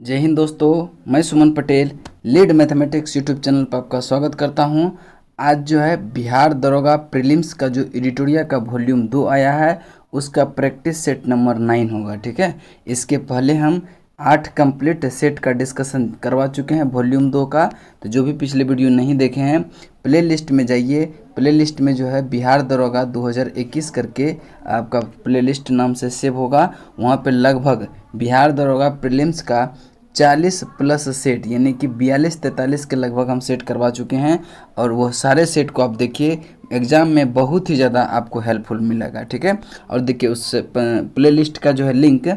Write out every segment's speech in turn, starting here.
जय हिंद दोस्तों, मैं Suman Patel lead mathematics YouTube channel पर आपका स्वागत करता हूं। आज जो है बिहार दरोगा प्रीलिम्स का जो एडिटोरियल का वॉल्यूम 2 आया है उसका प्रैक्टिस सेट नंबर 9 होगा। ठीक है, इसके पहले हम 8 कंप्लीट सेट का डिस्कशन करवा चुके हैं वॉल्यूम 2 का। तो जो भी पिछले वीडियो नहीं देखे हैं प्ले लिस्ट में जाइए। प्ले लिस्ट में जो है बिहार दरोगा 2021 करके आपका प्ले लिस्ट नाम से सेव होगा। वहाँ पे लगभग बिहार दरोगा प्रीलिम्स का 40 प्लस सेट यानी कि 42-43 के लगभग हम सेट करवा चुके हैं और वो सारे सेट को आप देखिए, एग्ज़ाम में बहुत ही ज़्यादा आपको हेल्पफुल मिलेगा। ठीक है, और देखिए उस प्ले लिस्ट का जो है लिंक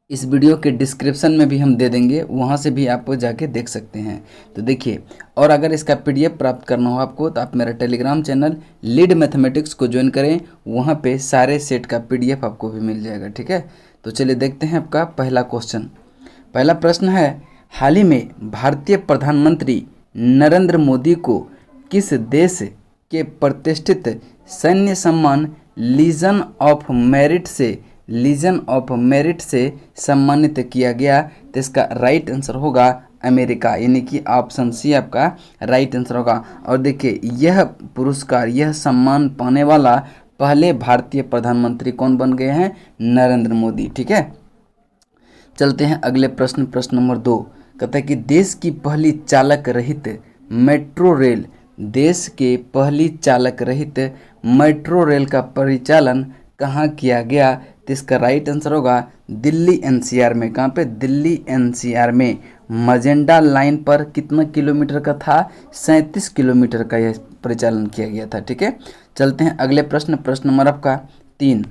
इस वीडियो के डिस्क्रिप्शन में भी हम दे देंगे, वहाँ से भी आप जाके देख सकते हैं। तो देखिए, और अगर इसका पीडीएफ प्राप्त करना हो आपको तो आप मेरा टेलीग्राम चैनल लीड मैथमेटिक्स को ज्वाइन करें, वहाँ पे सारे सेट का पीडीएफ आपको भी मिल जाएगा। ठीक है, तो चलिए देखते हैं आपका पहला क्वेश्चन। पहला प्रश्न है, हाल ही में भारतीय प्रधानमंत्री नरेंद्र मोदी को किस देश के प्रतिष्ठित सैन्य सम्मान लीजन ऑफ मेरिट से सम्मानित किया गया? तो इसका राइट आंसर होगा अमेरिका, यानी कि ऑप्शन सी आपका राइट आंसर होगा। और देखिए, यह पुरस्कार, यह सम्मान पाने वाला पहले भारतीय प्रधानमंत्री कौन बन गए हैं? नरेंद्र मोदी। ठीक है, चलते हैं अगले प्रश्न नंबर 2। कहता है कि देश की पहली चालक रहित मेट्रो रेल, देश के पहली चालक रहित मेट्रो रेल का परिचालन कहाँ किया गया? तो इसका राइट आंसर होगा दिल्ली एनसीआर में। कहाँ पे? दिल्ली एनसीआर में। मजेंडा लाइन पर कितना किलोमीटर का था? 37 किलोमीटर का यह परिचालन किया गया था। ठीक है, चलते हैं अगले प्रश्न नंबर आपका 3।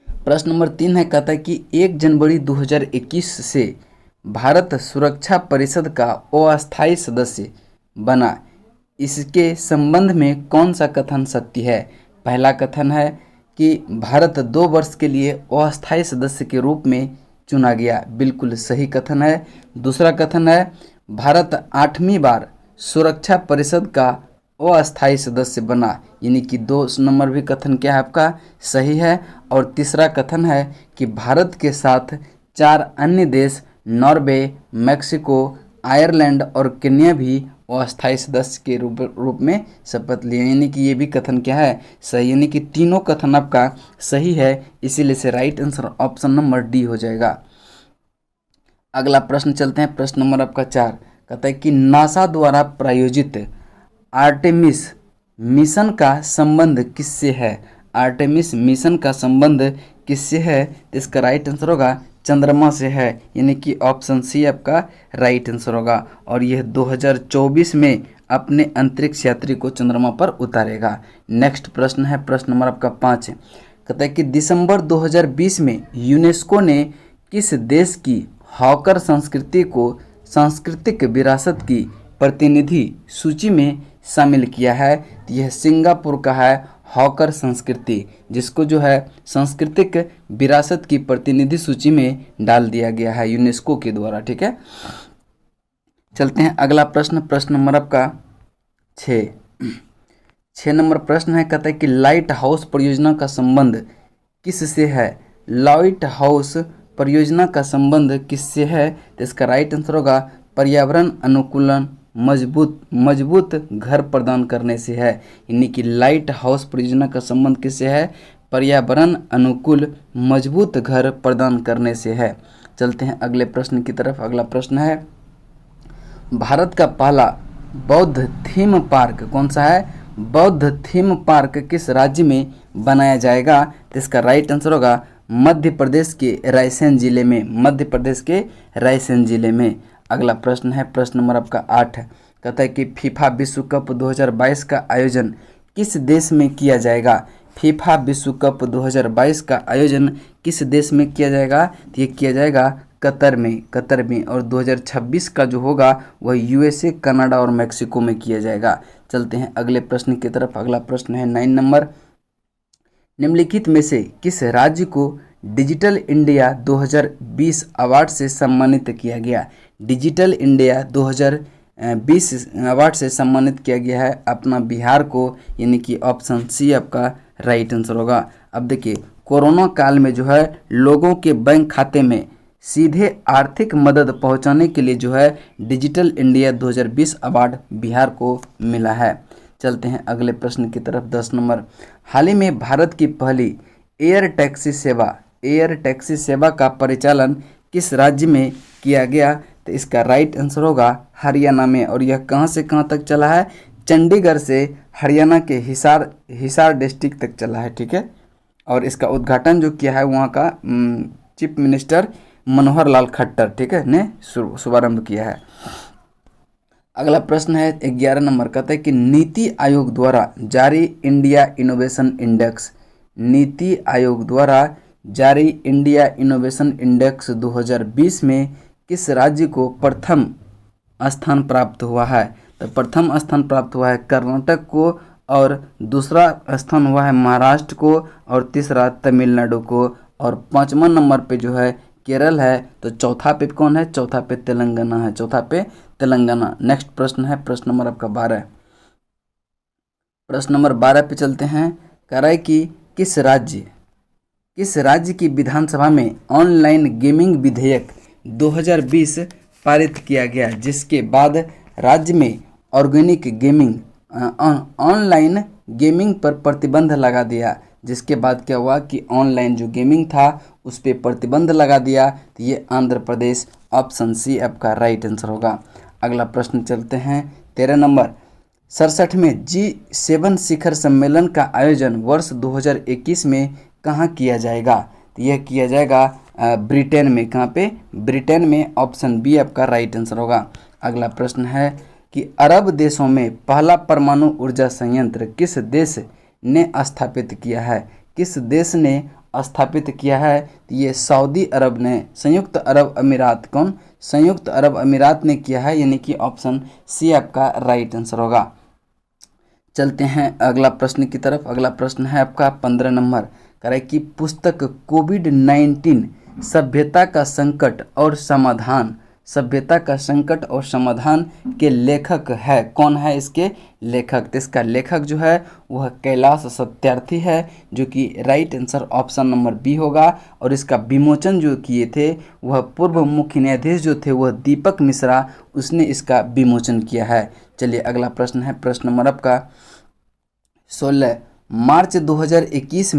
प्रश्न नंबर 3 है, कहता है कि 1 जनवरी 2021 से भारत सुरक्षा परिषद का अस्थायी सदस्य बना। इसके संबंध में कौन सा कथन सत्य है? पहला कथन है कि भारत 2 वर्ष के लिए अस्थायी सदस्य के रूप में चुना गया, बिल्कुल सही कथन है। दूसरा कथन है भारत 8वीं बार सुरक्षा परिषद का अस्थायी सदस्य बना, यानी कि 2 नंबर भी कथन क्या है आपका? सही है। और तीसरा कथन है कि भारत के साथ 4 अन्य देश नॉर्वे, मेक्सिको, आयरलैंड और केन्या भी अस्थायी सदस्य के रूप में शपथ लिए, यानी कि ये भी कथन क्या है? सही, यानी कि तीनों कथन आपका सही है, इसीलिए से right answer option number D हो जाएगा। अगला प्रश्न चलते हैं, प्रश्न नंबर आपका 4। कहता है कि नासा द्वारा प्रायोजित आर्टेमिस मिशन का संबंध किससे है? आर्टेमिस मिशन का संबंध किससे है? तो इसका राइट आंसर होगा चंद्रमा से है, यानी कि ऑप्शन सी आपका राइट आंसर होगा। और यह 2024 में अपने अंतरिक्ष यात्री को चंद्रमा पर उतारेगा। नेक्स्ट प्रश्न है, प्रश्न नंबर आपका 5। कहता है कि दिसंबर 2020 में यूनेस्को ने किस देश की हॉकर संस्कृति को सांस्कृतिक विरासत की प्रतिनिधि सूची में शामिल किया है? तो यह सिंगापुर का है हॉकर संस्कृति, जिसको जो है सांस्कृतिक विरासत की प्रतिनिधि सूची में डाल दिया गया है यूनेस्को के द्वारा। ठीक है, चलते हैं अगला प्रश्न नंबर आपका 6 नंबर प्रश्न है। कहता है कि लाइट हाउस परियोजना का संबंध किससे है? लाइट हाउस परियोजना का संबंध किससे है? तो इसका राइट आंसर होगा पर्यावरण अनुकूलन मजबूत घर प्रदान करने से है, यानी कि लाइट हाउस परियोजना का संबंध किससे है? पर्यावरण अनुकूल मजबूत घर प्रदान करने से है। चलते हैं अगले प्रश्न की तरफ। अगला प्रश्न है, भारत का पहला बौद्ध थीम पार्क कौन सा है? बौद्ध थीम पार्क किस राज्य में बनाया जाएगा? तो इसका राइट आंसर होगा मध्य प्रदेश के रायसेन जिले में। मध्य प्रदेश के रायसेन जिले में। अगला प्रश्न है, प्रश्न नंबर आपका 8। कहता है कि फीफा विश्व कप 2022 का आयोजन किस देश में किया जाएगा? फीफा विश्व कप 2022 का आयोजन किस देश में किया जाएगा? तो ये किया जाएगा कतर में। और 2026 का जो होगा वह यूएसए, कनाडा और मेक्सिको में किया जाएगा। चलते हैं अगले प्रश्न की तरफ। अगला प्रश्न है 9 नंबर। निम्नलिखित में से किस राज्य को डिजिटल इंडिया 2020 अवार्ड से सम्मानित किया गया? डिजिटल इंडिया 2020 अवार्ड से सम्मानित किया गया है अपना बिहार को, यानी कि ऑप्शन सी आपका राइट आंसर होगा। अब देखिए, कोरोना काल में जो है लोगों के बैंक खाते में सीधे आर्थिक मदद पहुंचाने के लिए जो है डिजिटल इंडिया 2020 अवार्ड बिहार को मिला है। चलते हैं अगले प्रश्न की तरफ। 10 नंबर, हाल ही में भारत की पहली एयर टैक्सी सेवा का परिचालन किस राज्य में किया गया? तो इसका राइट आंसर होगा हरियाणा में। और यह कहां से कहां तक चला है? चंडीगढ़ से हरियाणा के हिसार डिस्ट्रिक्ट तक चला है, ठीक है। और इसका उद्घाटन जो किया है वहाँ का चीफ मिनिस्टर मनोहर लाल खट्टर, ठीक है, ने शुभारंभ किया है। अगला प्रश्न है 11 नंबर, कहता है कि नीति आयोग द्वारा जारी इंडिया इनोवेशन इंडेक्स 2020 में किस राज्य को प्रथम स्थान प्राप्त हुआ है? तो प्रथम स्थान प्राप्त हुआ है कर्नाटक को, और दूसरा स्थान हुआ है महाराष्ट्र को, और तीसरा तमिलनाडु को, और 5वां नंबर पे जो है केरल है। तो चौथा पे कौन है? चौथा पे तेलंगाना है, चौथा पे तेलंगाना। नेक्स्ट प्रश्न है प्रश्न नंबर आपका 12। प्रश्न नंबर 12 पे चलते हैं। कह रहा है कि किस राज्य की विधानसभा में ऑनलाइन गेमिंग विधेयक 2020 पारित किया गया, जिसके बाद राज्य में ऑर्गेनिक गेमिंग ऑनलाइन गेमिंग पर प्रतिबंध लगा दिया। जिसके बाद क्या हुआ कि ऑनलाइन जो गेमिंग था उस पर प्रतिबंध लगा दिया। तो ये आंध्र प्रदेश, ऑप्शन सी आपका राइट आंसर होगा। अगला प्रश्न चलते हैं 13 नंबर, 67वें G7 शिखर सम्मेलन का आयोजन वर्ष 2021 में कहाँ किया जाएगा? तो यह किया जाएगा ब्रिटेन में। कहाँ पे? ब्रिटेन में, ऑप्शन बी आपका राइट आंसर होगा। अगला प्रश्न है कि अरब देशों में पहला परमाणु ऊर्जा संयंत्र किस देश ने स्थापित किया है? किस देश ने स्थापित किया है? तो ये सऊदी अरब ने, संयुक्त अरब अमीरात। कौन? संयुक्त अरब अमीरात ने किया है, यानी कि ऑप्शन सी आपका राइट आंसर होगा। चलते हैं अगला प्रश्न की तरफ। अगला प्रश्न है आपका 15 नंबर, कह रहा है कि पुस्तक कोविड-19 सभ्यता का संकट और समाधान के लेखक है। कौन है इसके लेखक? तो इसका लेखक जो है वह कैलाश सत्यार्थी है, जो कि right answer option number B होगा। और इसका विमोचन जो किए थे वह पूर्व मुख्य न्यायाधीश जो थे वह दीपक मिश्रा, उसने इसका विमोचन किया है। चलिए अगला प्रश्न है प्रश्न नंबर आपका 16। मार्च 2021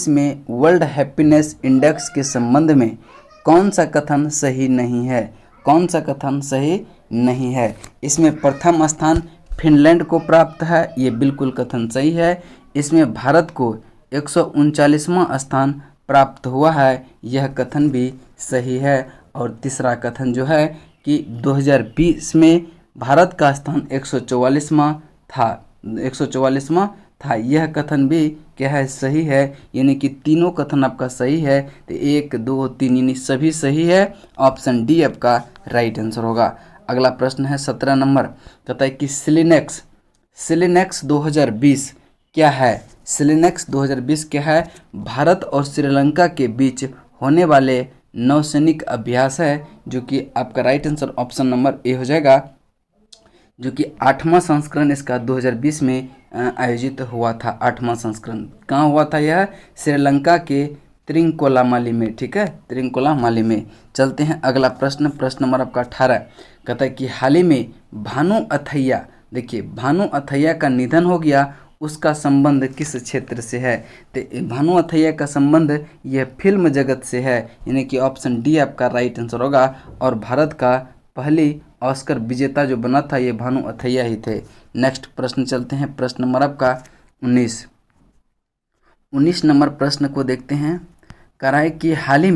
में वर्ल्ड हैप्पीनेस इंडेक्स के संबंध में कौन सा कथन सही नहीं है? कौन सा कथन सही नहीं है? इसमें प्रथम स्थान फिनलैंड को प्राप्त है, ये बिल्कुल कथन सही है। इसमें भारत को 139वां स्थान प्राप्त हुआ है, यह कथन भी सही है। और तीसरा कथन जो है कि 2020 में भारत का स्थान 144वां था, यह कथन भी क्या है? सही है। यानी कि तीनों कथन आपका सही है। तो 1, 2, 3 यानी सभी सही है। ऑप्शन डी आपका राइट आंसर होगा। अगला प्रश्न है 17 नंबर, कहता है कि सिलिनेक्स 2020 क्या है? सिलिनेक्स 2020 क्या है? भारत और श्रीलंका के बीच होने वाले नौसैनिक अभ्यास है, जो कि आपका right answer option number A हो जाएगा, जो कि 8वां संस्करण इसका 2020 में आयोजित हुआ था। 8वां संस्करण कहाँ हुआ था? यह श्रीलंका के त्रिंकोलामाली में, ठीक है, त्रिंकोलामाली में। चलते हैं अगला प्रश्न नंबर आपका 18, कहता है कि हाल ही में भानु अथैया, देखिए भानु अथैया का निधन हो गया, उसका संबंध किस क्षेत्र से है? तो भानु अथैया का संबंध यह फिल्म जगत से है, यानी कि ऑप्शन डी आपका राइट आंसर होगा। और भारत का पहली ऑस्कर विजेता जो बना था ये भानु अथैया ही थे। नेक्स्ट प्रश्न चलते हैं प्रश्न नंबर आपका 19 नंबर प्रश्न को देखते हैं। कह रहा है कि हाल ही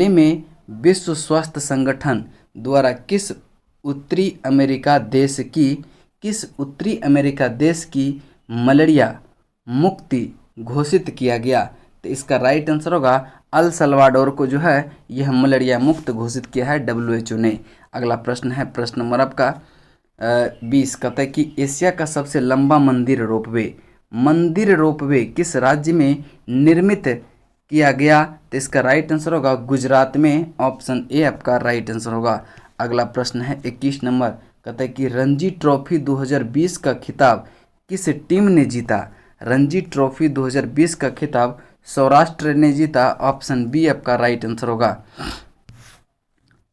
में विश्व स्वास्थ्य संगठन द्वारा किस उत्तरी अमेरिका देश की मलेरिया मुक्ति घोषित किया गया? तो इसका राइट आंसर होगा अल सल्वाडोर को जो है यह मलेरिया मुक्त घोषित किया है WHO ने। अगला प्रश्न है प्रश्न नंबर आपका 20, कहता है कि एशिया का सबसे लंबा मंदिर रोपवे किस राज्य में निर्मित किया गया? तो इसका राइट आंसर होगा गुजरात में, ऑप्शन ए आपका राइट आंसर होगा। अगला प्रश्न है 21 नंबर, कहता है कि रणजी ट्रॉफी 2020 का खिताब किस टीम ने जीता? रणजी ट्रॉफी 2020 का खिताब सौराष्ट्र ने जीता, ऑप्शन बी आपका राइट आंसर होगा।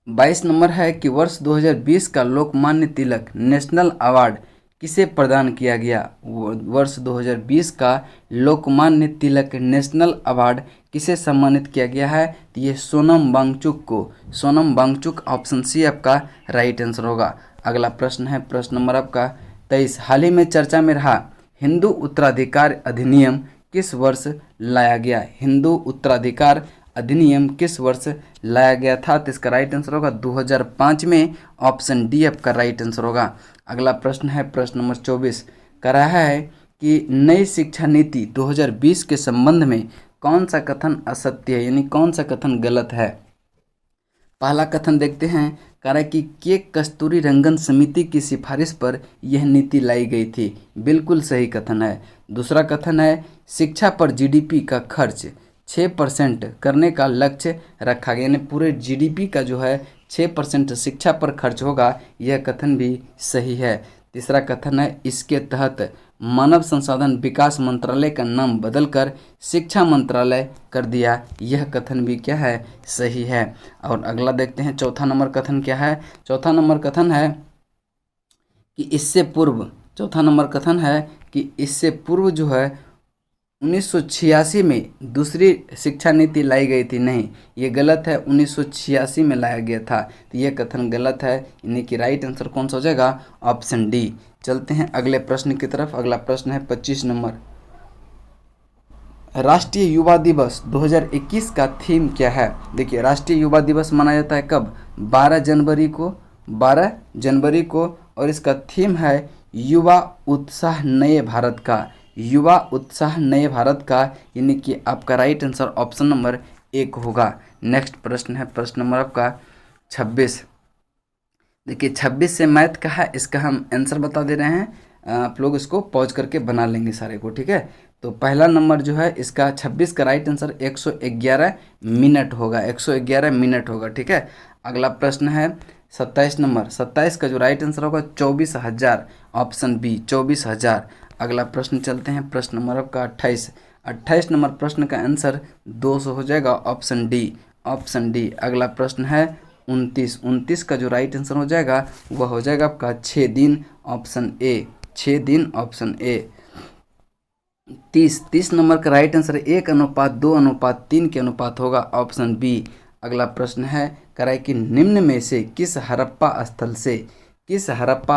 22 नंबर है कि वर्ष 2020 का लोकमान्य तिलक नेशनल अवार्ड किसे प्रदान किया गया। वर्ष 2020 का लोकमान्य तिलक नेशनल अवार्ड किसे सम्मानित किया गया है, तो ये सोनम वांगचुक को, सोनम वांगचुक, ऑप्शन सी आपका राइट आंसर होगा। अगला प्रश्न है प्रश्न नंबर आपका 23। हाल ही में चर्चा में रहा हिंदू उत्तराधिकार अधिनियम किस वर्ष लाया गया। हिंदू उत्तराधिकार अधिनियम किस वर्ष लाया गया था, तो इसका राइट आंसर होगा 2005 में, ऑप्शन डी आपका राइट आंसर होगा। अगला प्रश्न है प्रश्न नंबर 24। कह रहा है कि नई शिक्षा नीति 2020 के संबंध में कौन सा कथन असत्य है, यानी कौन सा कथन गलत है। पहला कथन देखते हैं, कह रहा है कि के कस्तूरी रंगन समिति की सिफारिश पर यह नीति लाई गई थी, बिल्कुल सही कथन है। दूसरा कथन है शिक्षा पर जीडीपी का खर्च 6% करने का लक्ष्य रखा गया, यानी पूरे जीडीपी का जो है 6% शिक्षा पर खर्च होगा, यह कथन भी सही है। तीसरा कथन है इसके तहत मानव संसाधन विकास मंत्रालय का नाम बदलकर शिक्षा मंत्रालय कर दिया, यह कथन भी क्या है, सही है। और अगला देखते हैं चौथा नंबर कथन क्या है। चौथा नंबर कथन है कि इससे पूर्व, चौथा नंबर कथन है कि इससे पूर्व जो है 1986 में दूसरी शिक्षा नीति लाई गई थी, नहीं, ये गलत है, 1986 में लाया गया था, तो ये कथन गलत है, यानी कि राइट आंसर कौन सा हो जाएगा, ऑप्शन डी। चलते हैं अगले प्रश्न की तरफ। अगला प्रश्न है 25 नंबर। राष्ट्रीय युवा दिवस 2021 का थीम क्या है। देखिए राष्ट्रीय युवा दिवस मनाया जाता है कब, 12 जनवरी को, 12 जनवरी को, और इसका थीम है युवा उत्साह नए भारत का, युवा उत्साह नए भारत का, यानी कि आपका राइट आंसर ऑप्शन नंबर 1 होगा। नेक्स्ट प्रश्न है प्रश्न नंबर आपका 26। देखिए 26 से मैथ का है, इसका हम आंसर बता दे रहे हैं, आप लोग इसको पॉज करके बना लेंगे सारे को, ठीक है। तो पहला नंबर जो है इसका 26 का राइट आंसर 111 मिनट होगा, 111 मिनट होगा, ठीक है। अगला प्रश्न है 27 नंबर। 27 का जो राइट आंसर होगा 24,000, ऑप्शन बी 24,000। अगला प्रश्न चलते हैं प्रश्न नंबर आपका 28। 28 नंबर प्रश्न का आंसर 200 हो जाएगा, ऑप्शन डी, ऑप्शन डी। अगला प्रश्न है 29। 29 का जो राइट आंसर हो जाएगा वह हो जाएगा आपका 6 दिन, ऑप्शन ए, 6 दिन, ऑप्शन ए। 30 नंबर का राइट आंसर 1:2:3 के अनुपात होगा, ऑप्शन बी। अगला प्रश्न है कह रहा है कि निम्न में से किस हड़प्पा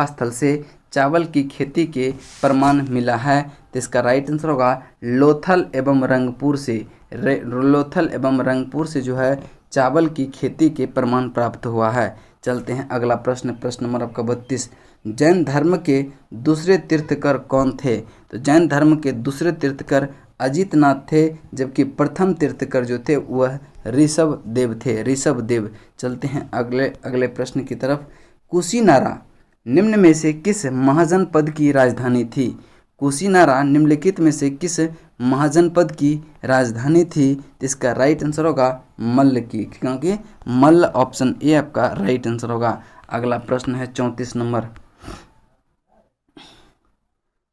स्थल से चावल की खेती के प्रमाण मिला है, तो इसका राइट आंसर होगा लोथल एवं रंगपुर से, लोथल एवं रंगपुर से जो है चावल की खेती के प्रमाण प्राप्त हुआ है। चलते हैं अगला प्रश्न, प्रश्न नंबर आपका 32। जैन धर्म के दूसरे तीर्थकर कौन थे, तो जैन धर्म के दूसरे तीर्थकर अजितनाथ थे, जबकि प्रथम तीर्थकर जो थे वह ऋषभ देव थे, ऋषभ देव। चलते हैं अगले प्रश्न की तरफ। कुशीनारा निम्न में से किस महाजनपद की राजधानी थी, कुशीनारा निम्नलिखित में से किस महाजनपद की राजधानी थी, इसका राइट आंसर होगा मल्ल की, क्योंकि मल्ल, ऑप्शन ए आपका राइट आंसर होगा। अगला प्रश्न है 34 नंबर।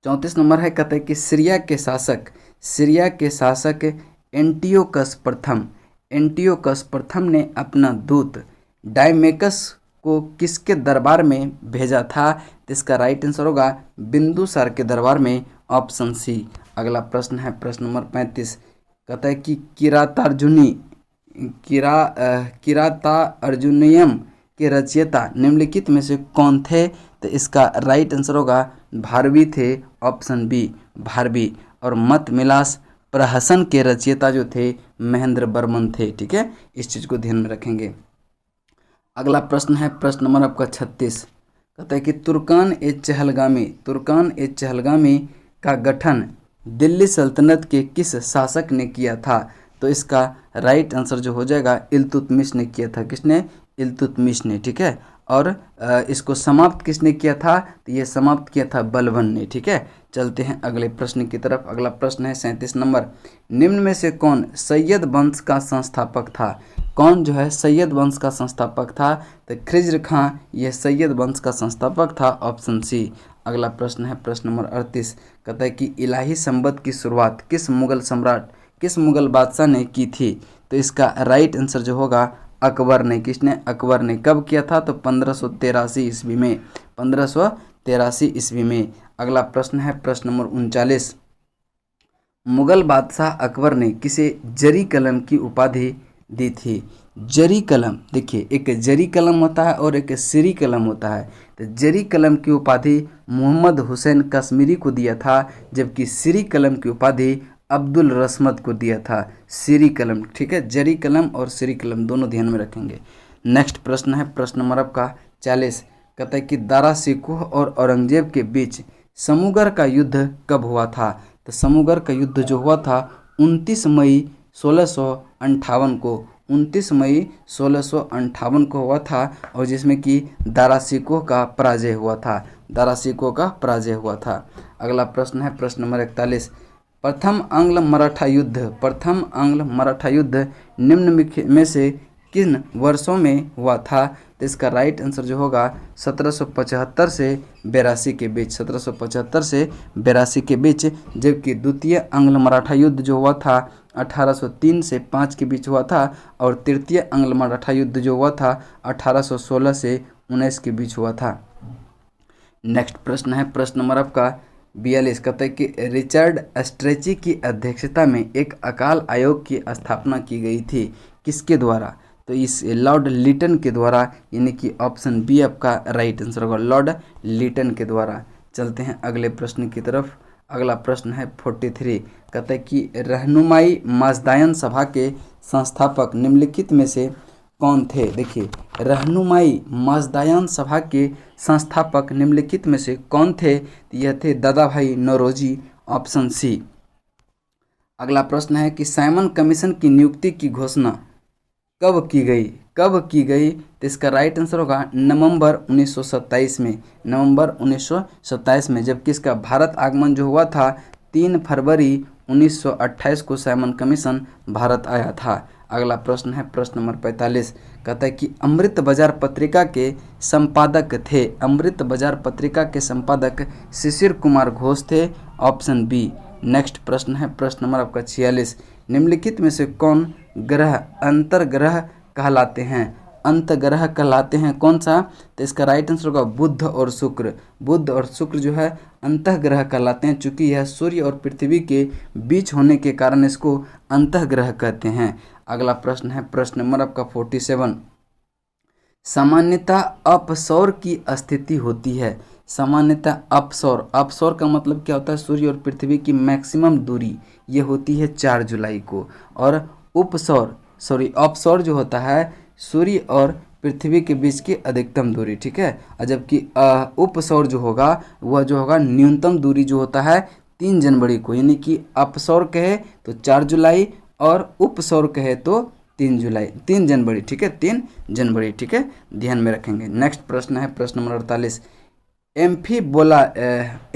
34 नंबर है, कहते हैं कि सीरिया के शासक एंटियोकस प्रथम ने अपना दूत डायमेकस को किसके दरबार में भेजा था, तो इसका राइट आंसर होगा बिंदुसार के दरबार में, ऑप्शन सी। अगला प्रश्न है प्रश्न नंबर 35। कहता है कि किरातार्जुनियम के रचयिता निम्नलिखित में से कौन थे, तो इसका राइट आंसर होगा भारवी थे, ऑप्शन बी, भारवी। और मत मिलास प्रहसन के रचयिता जो थे महेंद्र बर्मन थे, ठीक है, इस चीज़ को ध्यान में रखेंगे। अगला प्रश्न है प्रश्न नंबर आपका 36। कहता है कि तुर्कान ए चहलगामी का गठन दिल्ली सल्तनत के किस शासक ने किया था, तो इसका राइट आंसर जो हो जाएगा इल्तुतमिश ने किया था। किसने, इल्तुतमिश ने, ठीक है। और इसको समाप्त किसने किया था, तो ये समाप्त किया था बलबन ने, ठीक है। चलते हैं अगले प्रश्न की तरफ। अगला प्रश्न है 37 नंबर। निम्न में से कौन सैयद वंश का संस्थापक था, कौन जो है सैयद वंश का संस्थापक था, तो खिज्र खां यह सैयद वंश का संस्थापक था, ऑप्शन सी। अगला प्रश्न है प्रश्न नंबर 38। कहता है कि इलाही संबत की शुरुआत किस मुगल सम्राट किस मुगल बादशाह ने की थी? तो इसका राइट आंसर जो होगा अकबर ने। किसने? अकबर ने। कब किया था? तो 1583 ईस्वी में। 1583 ईस्वी में। अगला प्रश्न है प्रश्न नंबर 39। मुगल बादशाह अकबर ने किसे जरी कलम की उपाधि दी थी? जरी कलम, देखिए एक जरी कलम होता है और एक सिरी कलम होता है। तो जरी कलम की उपाधि मोहम्मद हुसैन कश्मीरी को दिया था, जबकि सिरी कलम की उपाधि अब्दुल रस्मत को दिया था। सिरी कलम, ठीक है, जरी कलम और सिरी कलम दोनों ध्यान में रखेंगे। नेक्स्ट प्रश्न है प्रश्न नंबर आपका 40। कहता है कि दारा सिकोह और औरंगजेब के बीच समूगर का युद्ध कब हुआ था? तो समूगर का युद्ध जो हुआ था 29 मई 1658 को, 29 मई 1658 को हुआ था, और जिसमें कि दारा सिकोह का पराजय हुआ था। दारा सिकोह का पराजय हुआ था। अगला प्रश्न है प्रश्न नंबर 41। प्रथम आंग्ल मराठा युद्ध, प्रथम आंग्ल मराठा युद्ध निम्न में से किन वर्षों में हुआ था? तो इसका राइट आंसर जो होगा 1775 से 82 के बीच, 1775 से 82 के बीच। जबकि द्वितीय आंग्ल मराठा युद्ध जो हुआ था 1803 से 5 के बीच हुआ था, और तृतीय आंग्ल मराठा युद्ध जो हुआ था 1816 से 19 के बीच हुआ था। नेक्स्ट प्रश्न है प्रश्न नंबर आपका 42। कहता है कि रिचर्ड स्ट्रेची की अध्यक्षता में एक अकाल आयोग की स्थापना की गई थी, किसके द्वारा? तो इस लॉर्ड लिटन के द्वारा, यानी कि ऑप्शन बी आपका राइट आंसर होगा, लॉर्ड लिटन के द्वारा। चलते हैं अगले प्रश्न की तरफ। अगला प्रश्न है 43। कहता है कि रहनुमाई मजदायन सभा के संस्थापक निम्नलिखित में से कौन थे? देखिए, रहनुमाई मजदायन सभा के संस्थापक निम्नलिखित में से कौन थे? यह थे दादा भाई नौरोजी, ऑप्शन सी। अगला प्रश्न है कि साइमन कमीशन की नियुक्ति की घोषणा कब की गई? कब की गई? तो इसका राइट आंसर होगा नवंबर 1927 में, नवंबर 1927 में। जबकि इसका भारत आगमन जो हुआ था 3 फरवरी 1928 को साइमन कमीशन भारत आया था। अगला प्रश्न है प्रश्न नंबर 45। कहता है कि अमृत बाजार पत्रिका के संपादक थे, अमृत बाजार पत्रिका के संपादक शिशिर कुमार घोष थे, ऑप्शन बी। नेक्स्ट प्रश्न है प्रश्न नंबर आपका 46। निम्नलिखित में से कौन ग्रह अंतर्ग्रह कहलाते हैं? अंतर्ग्रह कहलाते हैं कौन सा? तो इसका राइट आंसर होगा बुध और शुक्र। बुध और शुक्र जो है अंतःग्रह कहलाते हैं, चूंकि यह सूर्य और पृथ्वी के बीच होने के कारण इसको अंतःग्रह कहते हैं। अगला प्रश्न है प्रश्न नंबर आपका 47। सामान्यतः अपसौर की स्थिति होती है, सामान्यतः अपसौर, अपसौर का मतलब क्या होता है? सूर्य और पृथ्वी की मैक्सिमम दूरी ये होती है 4 जुलाई को, और उपसौर सॉरी अपसौर जो होता है सूर्य और पृथ्वी के बीच की अधिकतम दूरी, ठीक है। और जबकि उपसौर जो होगा वह जो होगा न्यूनतम दूरी जो होता है 3 जनवरी को, यानी कि अपसौर कहे तो 4 जुलाई और उपसौर कहे तो 3 जनवरी, ठीक है, 3 जनवरी, ठीक है, ध्यान में रखेंगे। नेक्स्ट प्रश्न है प्रश्न नंबर 48।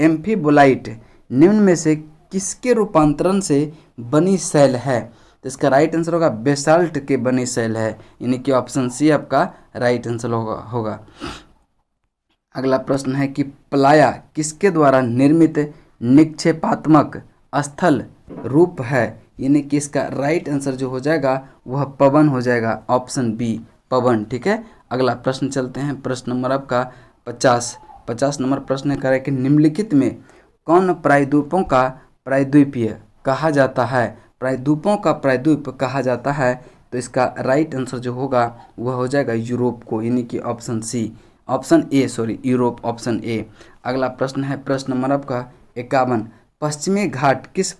एम्फीबोलाइट निम्न में से किसके रूपांतरण से बनी शैल है? तो इसका राइट आंसर होगा बेसाल्ट के बनी शैल है, यानी कि ऑप्शन सी आपका राइट आंसर होगा। अगला प्रश्न है कि प्लाया किसके द्वारा निर्मित निक्षेपात्मक स्थल रूप है? यानी कि इसका राइट आंसर जो हो जाएगा वह पवन हो जाएगा, ऑप्शन बी पवन, ठीक है। अगला प्रश्न चलते हैं प्रश्न नंबर आपका 50 नंबर प्रश्न कह रहा है कि निम्नलिखित में कौन प्रायद्वीपों का प्रायद्वीपीय कहा जाता है? प्रायद्वीपों का प्रायद्वीप कहा जाता है, तो इसका राइट आंसर जो होगा वह हो जाएगा यूरोप को, यानी कि option C, option A sorry Europe, option A. अगला प्रश्न है प्रश्न नंबर आपका 51। पश्चिमी घाट किस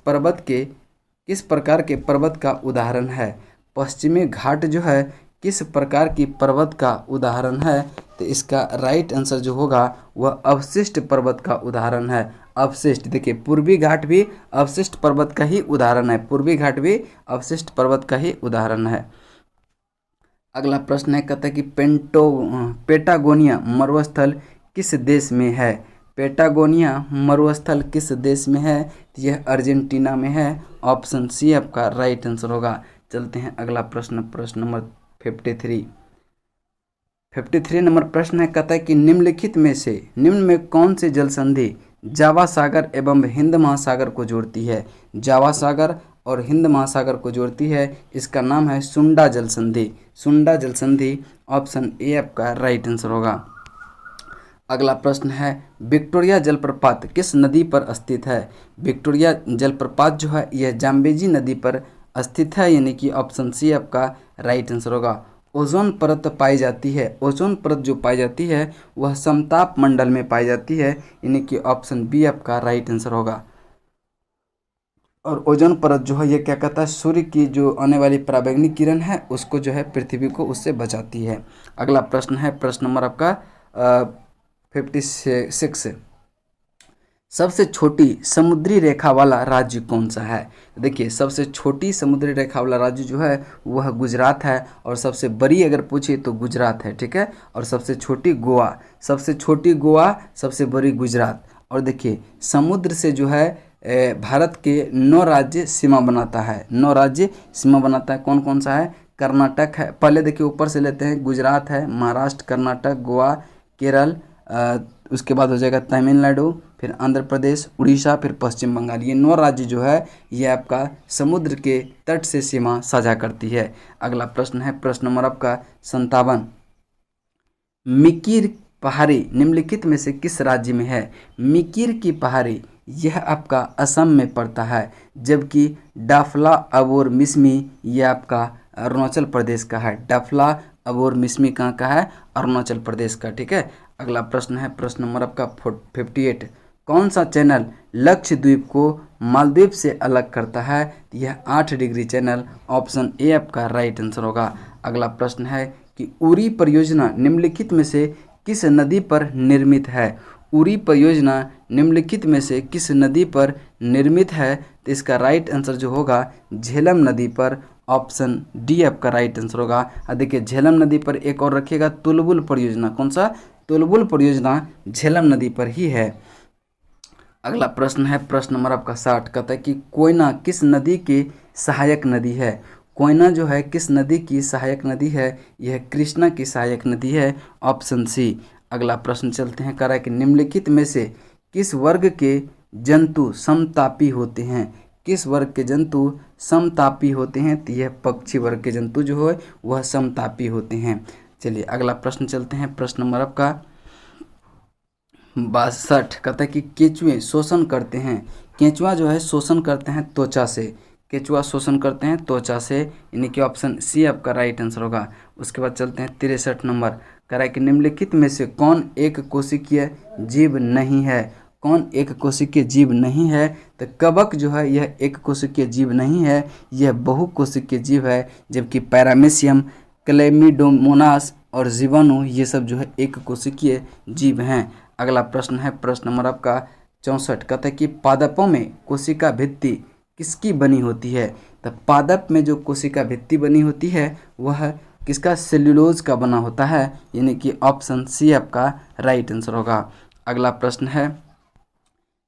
प्रकार के पर्वत का उदाहरण है? पश्चिमी घाट जो है किस प्रकार की पर्वत का उदाहरण है? तो इसका राइट आंसर जो होगा वह अवशिष्ट पर्वत का उदाहरण है। अवशिष्ट, देखिए पूर्वी घाट भी अवशिष्ट पर्वत का ही उदाहरण है, पूर्वी घाट भी अवशिष्ट पर्वत का ही उदाहरण है। अगला प्रश्न है कहता है कि पेटागोनिया मरुस्थल किस देश में है? पेटागोनिया मरुस्थल किस देश में है? तो यह अर्जेंटीना में है, ऑप्शन सी आपका राइट आंसर होगा। चलते हैं अगला प्रश्न, प्रश्न नंबर 53 नंबर प्रश्न है कहता है कि निम्न में कौन सी जल संधि जावा सागर एवं हिंद महासागर को जोड़ती है? जावा सागर और हिंद महासागर को जोड़ती है। इसका नाम है सुंडा जल संधि। सुंडा जल संधि ऑप्शन ए आपका राइट आंसर होगा। अगला प्रश्न है विक्टोरिया जलप्रपात किस नदी पर स्थित है? विक्टोरिया जलप्रपात जो है यह जाम्बेजी नदी पर स्थित है, यानी कि ऑप्शन सी आपका राइट आंसर होगा। ओजोन परत पाई जाती है, ओजोन परत जो पाई जाती है वह समताप मंडल में पाई जाती है, यानी कि ऑप्शन बी आपका राइट आंसर होगा। और ओजोन परत जो है ये क्या कहता है, सूर्य की जो आने वाली पराबैंगनी किरण है उसको जो है पृथ्वी को उससे बचाती है। अगला प्रश्न है प्रश्न नंबर आपका 56। सबसे छोटी समुद्री रेखा वाला राज्य कौन सा है? देखिए सबसे छोटी समुद्री रेखा वाला राज्य जो है वह गुजरात है, और सबसे बड़ी अगर पूछे तो गुजरात है, ठीक है। और सबसे छोटी गोवा, सबसे छोटी गोवा, सबसे बड़ी गुजरात। और देखिए समुद्र से जो है भारत के 9 राज्य सीमा बनाता है, 9 राज्य सीमा बनाता है। कौन कौन सा है? कर्नाटक है, पहले देखिए ऊपर से लेते हैं, गुजरात है, महाराष्ट्र, कर्नाटक, गोवा, केरल, उसके बाद हो जाएगा तमिलनाडु, फिर आंध्र प्रदेश, उड़ीसा, फिर पश्चिम बंगाल। ये 9 राज्य जो है ये आपका समुद्र के तट से सीमा साझा करती है। अगला प्रश्न है प्रश्न नंबर आपका 57। मिकिर पहाड़ी निम्नलिखित में से किस राज्य में है? मिकिर की पहाड़ी यह आपका असम में पड़ता है, जबकि डाफला अबोर मिसमी यह आपका अरुणाचल प्रदेश का है। डाफला अबोर मिसमी कहाँ का है? अरुणाचल प्रदेश का, ठीक है। अगला प्रश्न है प्रश्न नंबर आपका 58। कौन सा चैनल लक्षद्वीप को मालदीव से अलग करता है? यह 8 डिग्री चैनल, ऑप्शन ए आपका राइट आंसर होगा। अगला प्रश्न है कि उरी परियोजना निम्नलिखित में से किस नदी पर निर्मित है? उरी परियोजना निम्नलिखित में से किस नदी पर निर्मित है? तो इसका राइट आंसर जो होगा झेलम नदी पर, ऑप्शन डी आपका राइट आंसर होगा। देखिए झेलम नदी पर एक और रखिएगा तुलबुल परियोजना, कौन सा? तुलबुल परियोजना झेलम नदी पर ही है। अगला प्रश्न है प्रश्न नंबर आपका 60, कहता है कि कोयना किस नदी की सहायक नदी है? कोयना जो है किस नदी की सहायक नदी है? यह कृष्णा की सहायक नदी है, ऑप्शन सी। अगला प्रश्न चलते हैं, कह रहा है कि निम्नलिखित में से किस वर्ग के जंतु समतापी होते हैं? किस वर्ग के जंतु समतापी होते हैं? तो यह पक्षी वर्ग के जंतु जो है वह समतापी होते हैं। चलिए अगला प्रश्न चलते हैं प्रश्न नंबर आपका 62, कहता है कि केंचुए शोषण करते हैं। केंचुआ जो है शोषण करते हैं त्वचा से, केंचुआ शोषण करते हैं त्वचा से, यानी कि ऑप्शन सी आपका राइट आंसर होगा। उसके बाद चलते हैं 63 नंबर, कह रहा है कि निम्नलिखित में से कौन एक कोशिकीय जीव नहीं है? कौन एक कोशिकीय जीव नहीं है? तो कवक जो है यह एक कोशिकीय जीव नहीं है, यह बहुकोशिकीय जीव है, जबकि पैरामीशियम, क्लेमिडोमोनास और जीवाणु ये सब जो है एक कोशिकीय जीव हैं। अगला प्रश्न है प्रश्न नंबर आपका 64, कहता है कि पादपों में कोशिका भित्ति किसकी बनी होती है? तो पादप में जो कोशिका भित्ति बनी होती है वह किसका? सेल्यूलोज का बना होता है, यानी कि ऑप्शन सी आपका राइट आंसर होगा। अगला प्रश्न है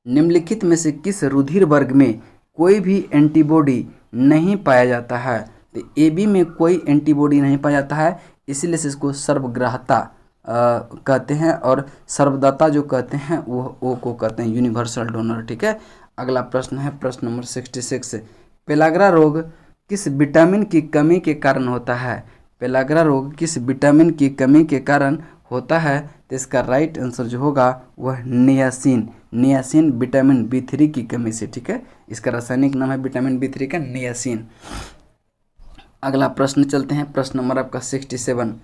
निम्नलिखित में से किस रुधिर वर्ग में कोई भी एंटीबॉडी नहीं पाया जाता है? तो ए बी में कोई एंटीबॉडी नहीं पाया जाता है, इसीलिए से इसको सर्वग्राहता कहते हैं, और सर्वदाता जो कहते हैं वो ओ को कहते हैं, यूनिवर्सल डोनर, ठीक है। अगला प्रश्न है प्रश्न नंबर 66, पेलाग्रा रोग किस विटामिन की कमी के कारण होता है? पेलाग्रा रोग किस विटामिन की कमी के कारण होता है? तो इसका राइट आंसर जो होगा वह नियासिन, नियासिन विटामिन B3 की कमी से, ठीक है। इसका रासायनिक नाम है विटामिन B3 का नियासिन। अगला प्रश्न चलते हैं प्रश्न नंबर आपका 67,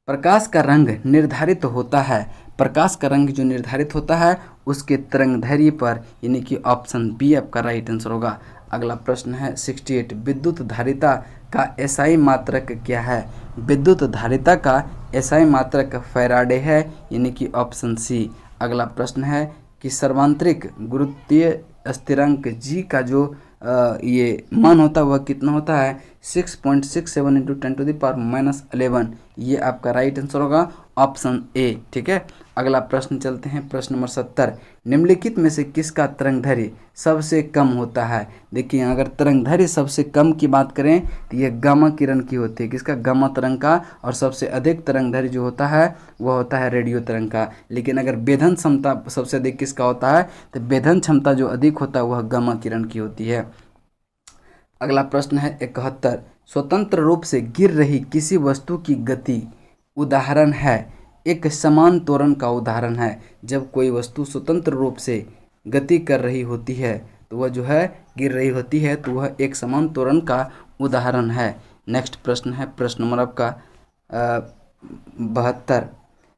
प्रकाश का रंग निर्धारित होता है, प्रकाश का रंग जो निर्धारित होता है उसके तरंगदैर्घ्य पर, यानी कि ऑप्शन बी आपका राइट आंसर होगा। अगला प्रश्न है 68, विद्युत धारिता का एसआई मात्रक क्या है? विद्युत धारिता का एसआई मात्रक फैराडे है, यानी कि ऑप्शन सी। अगला प्रश्न है कि सर्वांतरिक गुरुत्वीय स्थिरांक जी का जो ये मान होता है वह कितना होता है? 6.67 इंटू 10⁻⁻11, ये आपका राइट आंसर होगा, ऑप्शन ए, ठीक है। अगला प्रश्न चलते हैं प्रश्न नंबर 70, निम्नलिखित में से किसका तरंगदैर्घ्य सबसे कम होता है? देखिए अगर तरंगदैर्घ्य सबसे कम की बात करें तो यह गामा किरण की होती है, किसका? गामा तरंग का। और सबसे अधिक तरंगदैर्घ्य जो होता है वह होता है रेडियो तरंग का। लेकिन अगर वेधन क्षमता सबसे अधिक किसका होता है? तो वेधन क्षमता जो अधिक होता है वह गामा किरण की होती है। अगला प्रश्न है 71। स्वतंत्र रूप से गिर रही किसी वस्तु की गति उदाहरण है। एक समान त्वरण का उदाहरण है। जब कोई वस्तु स्वतंत्र रूप से गति कर रही होती है तो वह जो है गिर रही होती है, तो वह एक समान त्वरण का उदाहरण है। नेक्स्ट प्रश्न है प्रश्न नंबर आपका 72।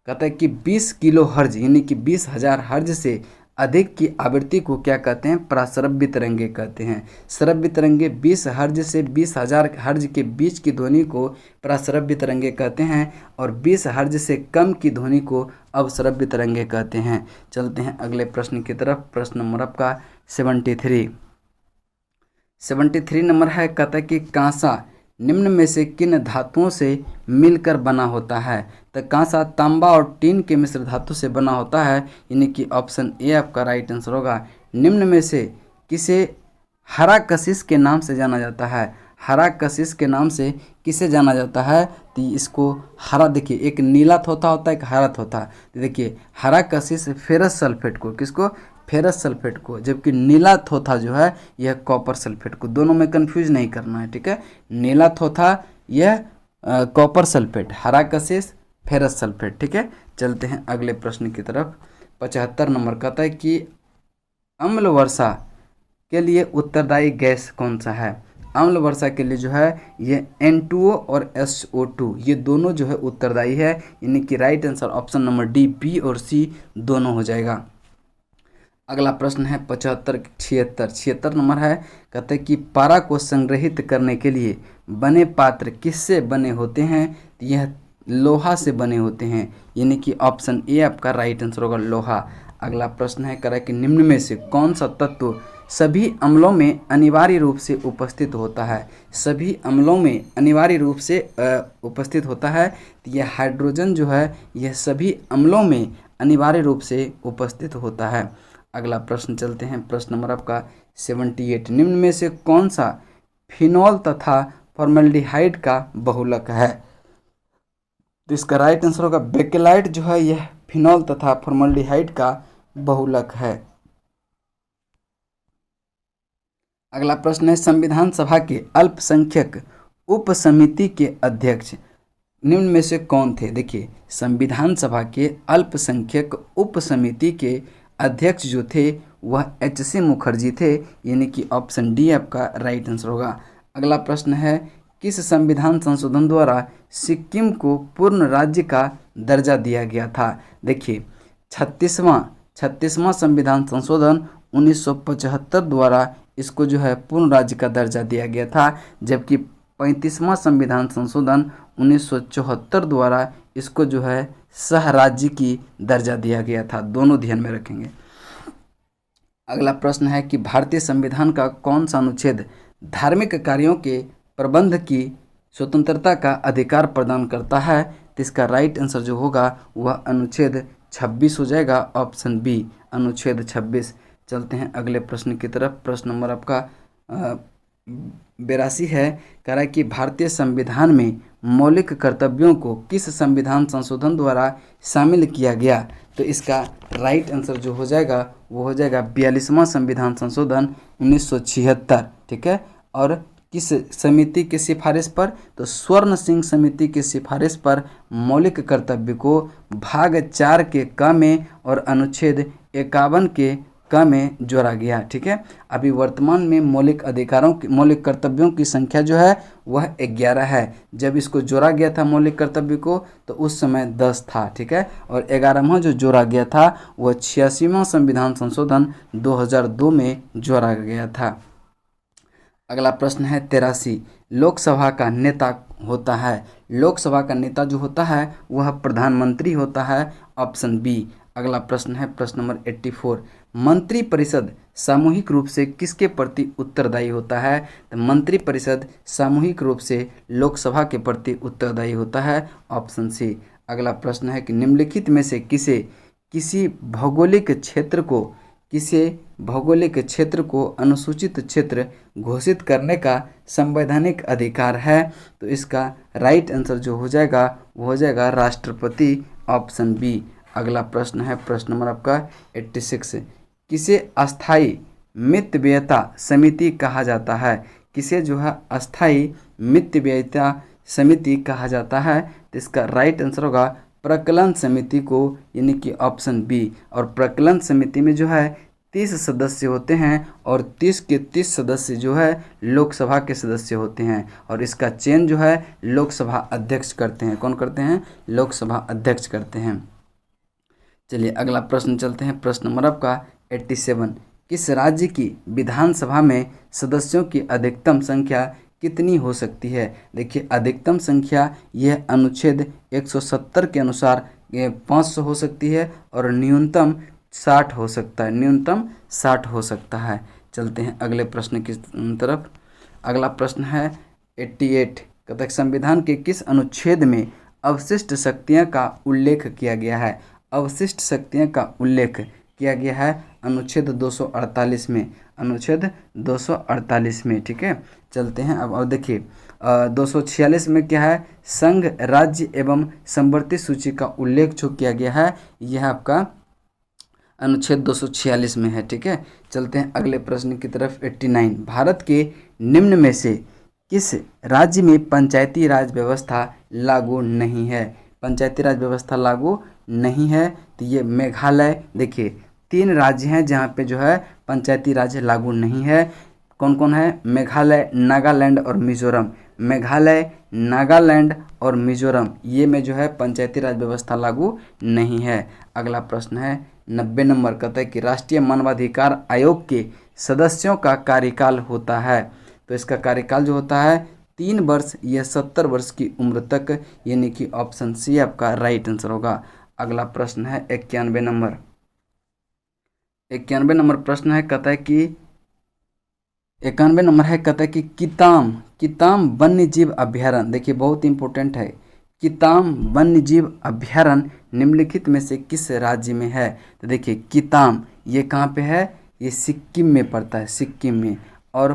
कहता है कि 20 किलो हर्ज यानी कि 20,000 हर्ज से अधिक की आवृत्ति को क्या कहते हैं? प्राश्रव्य तरंगे कहते हैं। श्रव्य तरंगे 20 हर्ज से 20,000 हर्ज के बीच की ध्वनि को प्राश्रव्य तरंगे कहते हैं और 20 हर्ज से कम की ध्वनि को अवश्रव्य तरंगे कहते हैं। चलते हैं अगले प्रश्न की तरफ। प्रश्न नंबर आपका 73 नंबर है। कहता है कि कांसा निम्न में से किन धातुओं से मिलकर बना होता है? तो कांसा तांबा और टीन के मिश्र धातु से बना होता है, यानी कि ऑप्शन ए आपका राइट आंसर होगा। निम्न में से किसे हरा कशिश के नाम से जाना जाता है? हरा कशिश के नाम से किसे जाना जाता है? तो इसको हरा, देखिए एक नीला थोथा होता है, एक हरा थोथा। तो देखिए हरा कशिश फेरस सल्फेट को, किसको? फेरस सल्फेट को, जबकि नीला थोथा जो है यह कॉपर सल्फेट को। दोनों में कंफ्यूज नहीं करना है, ठीक है। नीला थोथा यह कॉपर सल्फेट, हरा कशिश फेरस सल्फेट, ठीक है। चलते हैं अगले प्रश्न की तरफ। 75 नंबर कहता है कि अम्ल वर्षा के लिए उत्तरदायी गैस कौन सा है? अम्ल वर्षा के लिए जो है ये N2O और SO2 ये दोनों जो है उत्तरदायी है, यानी कि right answer option number D, B और सी दोनों हो जाएगा। अगला प्रश्न है 76 नंबर है। कहते हैं कि पारा को संग्रहित करने के लिए बने पात्र किससे बने होते हैं? यह लोहा से बने होते हैं, यानी कि ऑप्शन ए आपका राइट आंसर होगा, लोहा। अगला प्रश्न है, कह रहा है कि निम्न में से कौन सा तत्व सभी अम्लों में अनिवार्य रूप से उपस्थित होता है? सभी अम्लों में अनिवार्य रूप से उपस्थित होता है। तो यह हाइड्रोजन जो है यह सभी अम्लों में अनिवार्य रूप से उपस्थित होता है। अगला प्रश्न चलते हैं, प्रश्न नंबर आपका 78। निम्न में से कौन सा फिनॉल तथा फॉर्मल्डिहाइड का बहुलक है? तो इसका राइट आंसर होगा बेकेलाइट जो है यह फिनॉल तथा फॉर्मल्डिहाइड का बहुलक है। अगला प्रश्न है, संविधान सभा के अल्पसंख्यक उप समिति के अध्यक्ष निम्न में से कौन थे? देखिए संविधान सभा के अल्पसंख्यक उप समिति के अध्यक्ष जो थे वह HC मुखर्जी थे, यानी कि ऑप्शन डी आपका राइट आंसर होगा। अगला प्रश्न है, किस संविधान संशोधन द्वारा सिक्किम को पूर्ण राज्य का दर्जा दिया गया था? देखिए 36वां संविधान संशोधन 1975 द्वारा इसको जो है पूर्ण राज्य का दर्जा दिया गया था, जबकि 35वां संविधान संशोधन 1974 द्वारा इसको जो है सह राज्य की दर्जा दिया गया था। दोनों ध्यान में रखेंगे। अगला प्रश्न है कि भारतीय संविधान का कौन सा अनुच्छेद धार्मिक कार्यों के प्रबंध की स्वतंत्रता का अधिकार प्रदान करता है? तो इसका राइट आंसर जो होगा वह अनुच्छेद 26 हो जाएगा, ऑप्शन बी अनुच्छेद 26। चलते हैं अगले प्रश्न की तरफ। प्रश्न नंबर आपका 82 है। कह रहा है कि भारतीय संविधान में मौलिक कर्तव्यों को किस संविधान संशोधन द्वारा शामिल किया गया? तो इसका राइट आंसर जो हो जाएगा वो हो जाएगा 42वां संविधान संशोधन 1976, ठीक है। और किस समिति की सिफारिश पर? तो स्वर्ण सिंह समिति की सिफारिश पर मौलिक कर्तव्य को भाग 4 के क में और अनुच्छेद 51 के क में जोड़ा गया, ठीक है। अभी वर्तमान में मौलिक कर्तव्यों की संख्या जो है वह 11 है। जब इसको जोड़ा गया था मौलिक कर्तव्य को तो उस समय 10 था, ठीक है। और 11वां जो जोड़ा गया था वह 86वां संविधान संशोधन 2002 में जोड़ा गया था। अगला प्रश्न है 83। लोकसभा का नेता होता है, लोकसभा का नेता जो होता है वह प्रधानमंत्री होता है, ऑप्शन बी। अगला प्रश्न है प्रश्न नंबर 84। मंत्रिपरिषद सामूहिक रूप से किसके प्रति उत्तरदायी होता है? तो मंत्रिपरिषद सामूहिक रूप से लोकसभा के प्रति उत्तरदायी होता है, ऑप्शन सी। अगला प्रश्न है कि निम्नलिखित में से किसी भौगोलिक क्षेत्र को अनुसूचित क्षेत्र घोषित करने का संवैधानिक अधिकार है? तो इसका राइट आंसर जो हो जाएगा वो हो जाएगा राष्ट्रपति, ऑप्शन बी। अगला प्रश्न है प्रश्न नंबर आपका 86। किसे अस्थायी मितव्ययता समिति कहा जाता है? किसे जो है अस्थाई मित्त व्ययिता समिति कहा जाता है? तो इसका राइट आंसर होगा प्रकलन समिति को, यानी कि ऑप्शन बी। और प्रकलन समिति में जो है 30 सदस्य होते हैं और 30 के 30 सदस्य जो है लोकसभा के सदस्य होते हैं और इसका चयन जो है लोकसभा अध्यक्ष करते हैं। कौन करते हैं? लोकसभा अध्यक्ष करते हैं। चलिए अगला प्रश्न चलते हैं। प्रश्न नंबर आपका 87। किस राज्य की विधानसभा में सदस्यों की अधिकतम संख्या कितनी हो सकती है? देखिए अधिकतम संख्या यह अनुच्छेद 170 के अनुसार 500 हो सकती है और न्यूनतम 60 हो सकता है, न्यूनतम 60 हो सकता है। चलते हैं अगले प्रश्न की तरफ। अगला प्रश्न है 88। कहता है संविधान के किस अनुच्छेद में अवशिष्ट शक्तियाँ का उल्लेख किया गया है? अवशिष्ट शक्तियाँ का उल्लेख किया गया है अनुच्छेद 248 में, अनुच्छेद 248 में। ठीक है, चलते हैं अब देखिए 246 में क्या है? संघ, राज्य एवं समवर्ती सूची का उल्लेख जो किया गया है यह आपका अनुच्छेद 246 में है। ठीक है, चलते हैं अगले प्रश्न की तरफ। 89। भारत के निम्न में से किस राज्य में पंचायती राज व्यवस्था लागू नहीं है? पंचायती राज व्यवस्था लागू नहीं है तो ये मेघालय। देखिए 3 राज्य हैं जहाँ पे जो है पंचायती राज लागू नहीं है। कौन कौन है? मेघालय, नागालैंड और मिजोरम। मेघालय, नागालैंड और मिजोरम ये में जो है पंचायती राज व्यवस्था लागू नहीं है। अगला प्रश्न है 90 नंबर। कहता है कि राष्ट्रीय मानवाधिकार आयोग के सदस्यों का कार्यकाल होता है। तो इसका कार्यकाल जो होता है 3 वर्ष या 70 वर्ष की उम्र तक, यानी कि ऑप्शन सी आपका राइट आंसर होगा। अगला प्रश्न है 91 नंबर। 91 नंबर प्रश्न है, कहता है कि 91 नंबर है, कहता है कि किताम वन्य जीव अभ्यारण्य। देखिए बहुत इंपॉर्टेंट है। किताम वन्य जीव अभ्यारण्य निम्नलिखित में से किस राज्य में है? तो देखिए किताम ये कहाँ पे है? ये सिक्किम में पड़ता है, सिक्किम में। और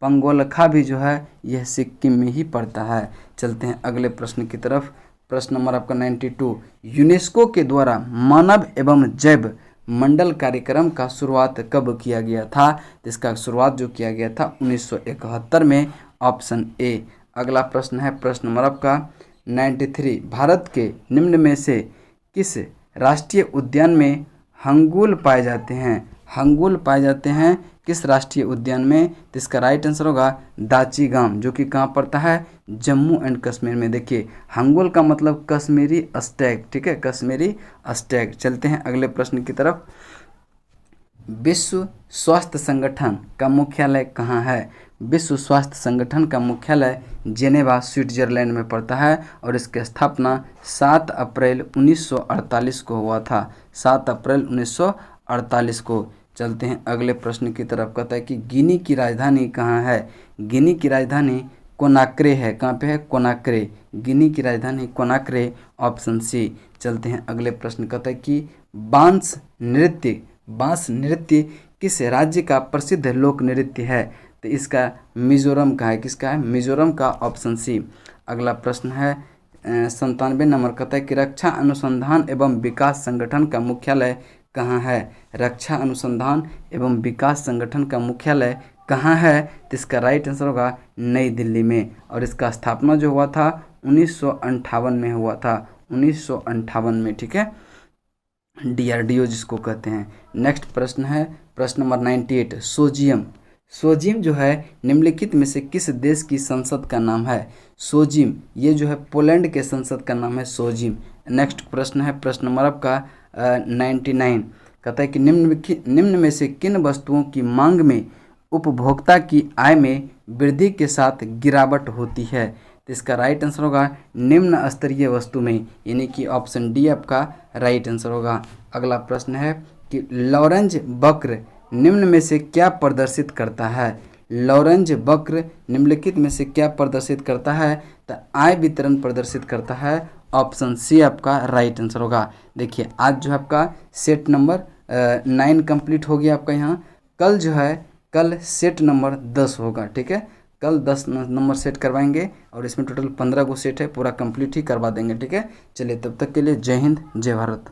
पंगोलखा भी जो है यह सिक्किम में ही पड़ता है। चलते हैं अगले प्रश्न की तरफ। प्रश्न नंबर आपका 92। यूनेस्को के द्वारा मानव एवं जैव मंडल कार्यक्रम का शुरुआत कब किया गया था? तो इसका शुरुआत जो किया गया था 1971 में, ऑप्शन ए। अगला प्रश्न है प्रश्न नंबर आपका 93। भारत के निम्न में से किस राष्ट्रीय उद्यान में हंगुल पाए जाते हैं? हंगुल पाए जाते हैं किस राष्ट्रीय उद्यान में? तो इसका राइट आंसर होगा दाचीगाम, जो कि कहाँ पड़ता है? जम्मू एंड कश्मीर में। देखिए हंगुल का मतलब कश्मीरी स्टैग। ठीक है, कश्मीरी स्टैग। चलते हैं अगले प्रश्न की तरफ। विश्व स्वास्थ्य संगठन का मुख्यालय कहाँ है? विश्व स्वास्थ्य संगठन का मुख्यालय जेनेवा स्विट्जरलैंड में पड़ता है और इसकी स्थापना 7 अप्रैल 1948 को हुआ था, 7 अप्रैल 1948 को। चलते हैं अगले प्रश्न की तरफ। कहता है कि गिनी की राजधानी कहाँ है? गिनी की राजधानी कोनाक्रे है। कहाँ पे है? कोनाक्रे। गिनी की राजधानी कोनाक्रे, ऑप्शन सी। चलते हैं अगले प्रश्न। कहता है कि बांस नृत्य किस राज्य का प्रसिद्ध लोक नृत्य है? तो इसका मिजोरम का है। किसका है? मिजोरम का, ऑप्शन सी। अगला प्रश्न है 97 नंबर। कहता है कि रक्षा अनुसंधान एवं विकास संगठन का मुख्यालय कहाँ है? रक्षा अनुसंधान एवं विकास संगठन का मुख्यालय कहाँ है? तो इसका राइट आंसर होगा नई दिल्ली में और इसका स्थापना जो हुआ था 1958 में हुआ था, 1958 में। ठीक है, DRDO जिसको कहते हैं। नेक्स्ट प्रश्न है प्रश्न नंबर 98। सोजियम जो है निम्नलिखित में से किस देश की संसद का नाम है? सोजिम ये जो है पोलैंड के संसद का नाम है सोजिम। नेक्स्ट प्रश्न है प्रश्न नंबर आपका 99। कहता है कि निम्न में से किन वस्तुओं की मांग में उपभोक्ता की आय में वृद्धि के साथ गिरावट होती है? तो इसका राइट आंसर होगा निम्न स्तरीय वस्तु में, यानी कि ऑप्शन डी आपका राइट आंसर होगा। अगला प्रश्न है कि लॉरेंज वक्र निम्न में से क्या प्रदर्शित करता है? लॉरेंज वक्र निम्नलिखित में से क्या प्रदर्शित करता है? तो आय वितरण प्रदर्शित करता है, ऑप्शन सी आपका राइट आंसर होगा। देखिए आज जो है आपका सेट नंबर 9 कंप्लीट हो गया आपका यहाँ। कल जो है कल सेट नंबर 10 होगा। ठीक है, कल 10 नंबर सेट करवाएंगे और इसमें टोटल 15 गो सेट है, पूरा कंप्लीट ही करवा देंगे। ठीक है, चलिए तब तक के लिए जय हिंद, जय भारत।